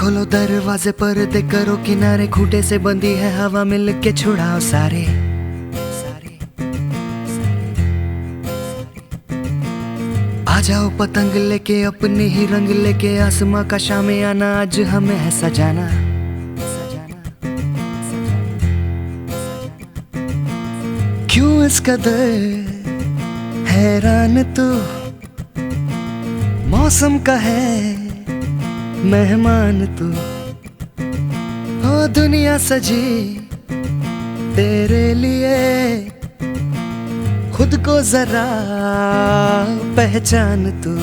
खोलो दरवाजे पर्दे करो किनारे, खूंटे से बंदी है हवा मिल के छुड़ाओ सारे। आ जाओ पतंग लेके अपने ही रंग लेके, आसमां का शाम आना आज हमें है सजाना। क्यों इस कदर हैरान तू, मौसम का है मेहमान तू। ओ दुनिया सजी तेरे लिए, खुद को जरा पहचान तू।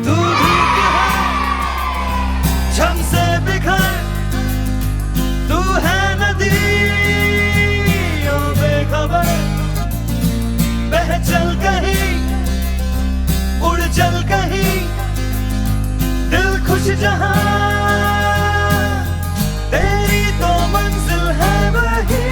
तू धूप है झम से बिखर, तू है नदी ओ बेखबर, बह चल कहीं उड़ चल कहीं, दिल खुश जहां तेरी तो मंजिल है वही।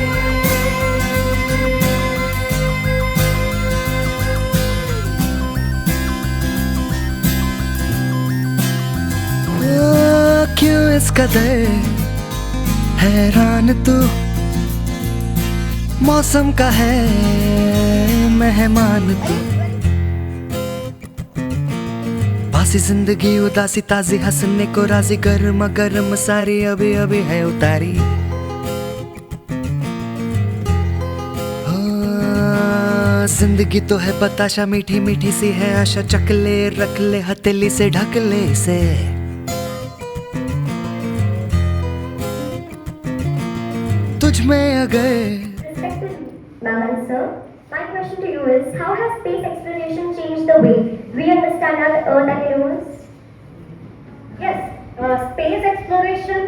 क्यों इस कदर हैरान तू, मौसम का है मेहमान तू। बासी जिंदगी उदासी ताजी हंसने को राजी, गर्मा गर्म सारी अभी अभी है उतारी। जिंदगी तो है बताशा मीठी मीठी सी है आशा, चकले रख ले हथेली से ढक ले इसे। तुझ में अगर Ma'am and sir, my question to you is, how has space exploration changed the way we understand our Earth and universe? Yes, space exploration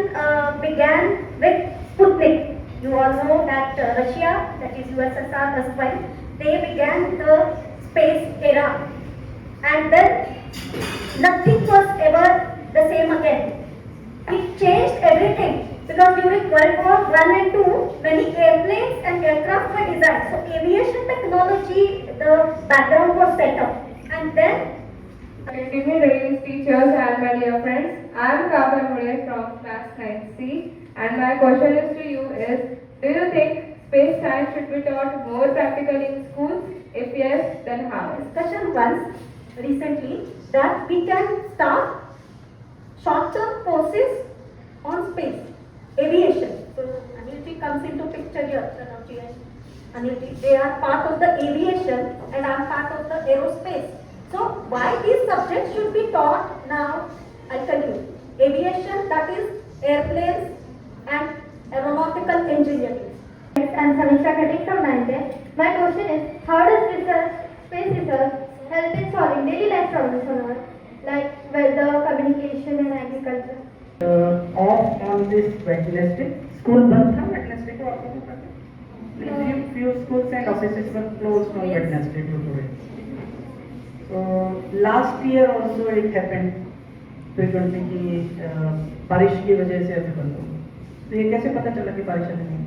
began with Sputnik. You all know that Russia, that is USSR as well, they began the space era, and then nothing was ever the same again. It changed everything. Because during World War I and II, many airplanes and aircraft were designed. So aviation technology, the background was set up. And then... Good evening, ladies, teachers and my dear friends. I am Kavya Mule from class 9C, and my question is to you is, do you think space science should be taught more practically in schools? If yes, then how? Discussion once recently that we can start short-term courses on space. Aviation. So Anilji comes into picture here. Anilji, they are part of the aviation and I am part of the aerospace. So why these subjects should be taught now? I'll tell you. Aviation, that is airplanes and aeronautical engineering. I'm Samisha Khatri from 9th. My question is, how does research, space research help in solving daily life problems on Earth, like weather, communication and agriculture? Off on this Wednesday, school बंद था Wednesday को आपको पता है? Few schools and offices were closed on Wednesday due to it. So last year also it happened frequently कि बारिश की वजह से अभी बंद हो गया। तो ये कैसे पता चला कि बारिश नहीं है?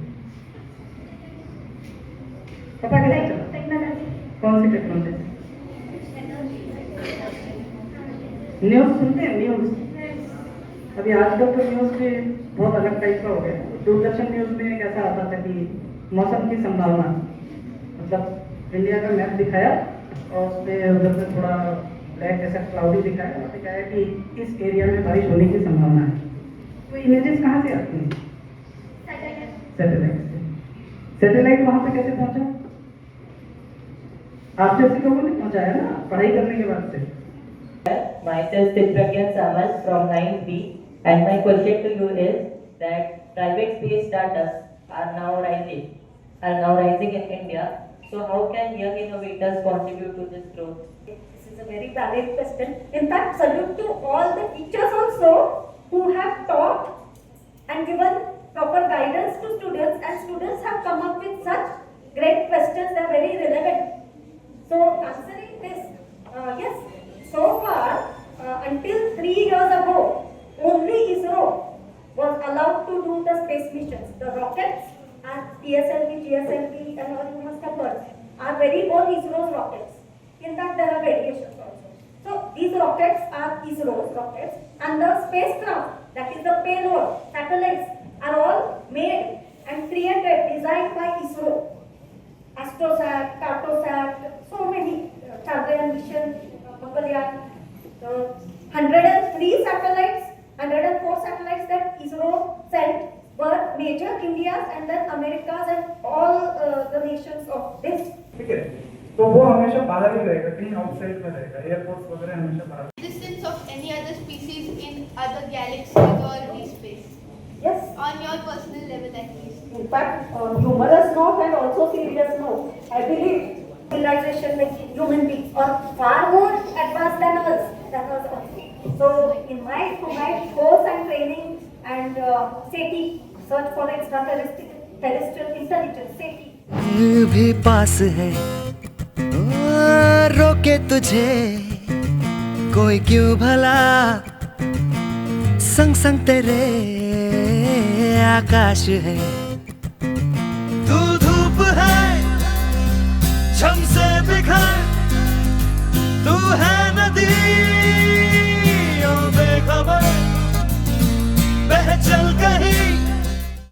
पता कैसे चला? टेक्नोलॉजी। कौन सी टेक्नोलॉजी? न्यूज़ सुनते हैं न्यूज़। अभी आजकल तो न्यूज़ भी बहुत अलग टाइप का हो गया। दूरदर्शन न्यूज़ में एक ऐसा आता था कि मौसम की संभावना, मतलब इंडिया का मैप दिखाया और उसमें उधर से थोड़ा ब्लैक ऐसा क्लाउडी दिखाया और दिखाया कि इस एरिया में बारिश होने की संभावना है। तो इमेजेस कहाँ से आती हैं? सैटेलाइट से। सैटेलाइट वहाँ पे कैसे पहुँचा? आप जैसे लोगों ने पहुँचाया ना, पढ़ाई करने के बाद से। Myself Tipragyan Samal from 9B, and my question to you is that private space startups are now rising in India. So how can young innovators contribute to this growth? This is a very valid question. In fact, salute to all the teachers also who have taught and given proper guidance to students, and students have come up with such great questions. They are very relevant. So answering this, yes. So far, until 3 years ago, only ISRO was allowed to do the space missions. The rockets and PSLV, GSLV and all you must have heard are very old ISRO's rockets. In fact, there are variations also. So these rockets are ISRO's rockets, and the spacecraft, that is the payload, satellites, are all made and created, designed by ISRO. Astrosat, Cartosat, so many, Chandrayaan mission, Mangalyaan, 103 satellites, 104 satellites that ISRO sent were major India's and then America's and all the nations of this. ठीक है, तो वो हमेशा बाहर ही रहेगा, कहीं outside में रहेगा, एयरपोर्ट्स वगैरह हमेशा बाहर। Existence of any other species in other galaxies or in space? Yes. On your personal level at least. In fact, humorous note and also serious note, I believe civilization like human beings are far more advanced than us. So, in my course and training and SETI, search for extraterrestrial intelligence, SETI. भी पास है रोके तुझे कोई क्यों भला संग संग तेरे आकाश है